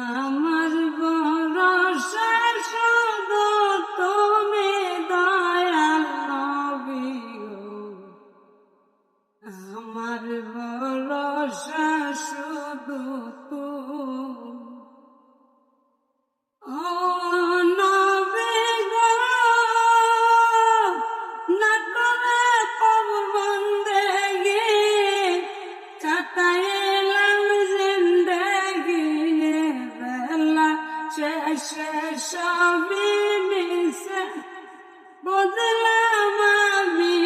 আমার ভরসা শুধু তুমি দয়াল নবী গো। আমার ভরসা শুধু তুমি। ও নবী গো, না করে প্রভু বন্দেগি, কাটাইলাম জিন্দেগি, বেলা শেষে সবই মিশে বুঝলাম আমি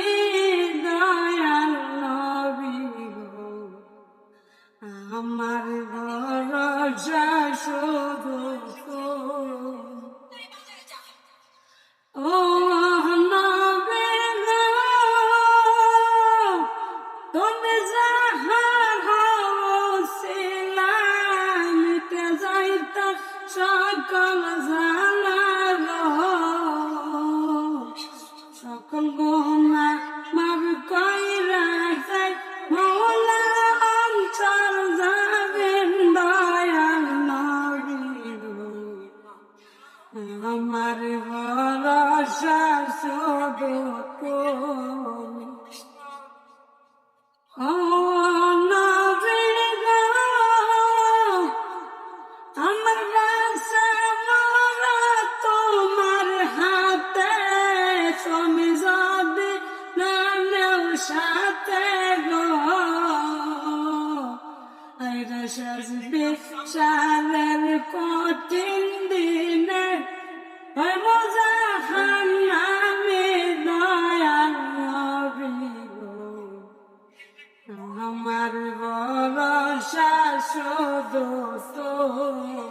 দয়াল নবী গো। আমার ভরসা শুধু তুমি। ও নবী গো, তুমি যাহার হউছিলা, মিটে যাইত সকল জানা গো। সকল গুনাহ মাফ কইরা যাই মওলা, অন্তর যাবেন দয়াল নবী গো। আমার ভরসা শুধু তুমি। ও নবী গো, আমার বাঁচা মরা তোমার হাতে, তুমি যদি না নেও সাথে গো, সাজবে সারের কঠিন দিনে জাহান্নামে দয়াল নবী গো। আমার ভরসা শুধু তুমি।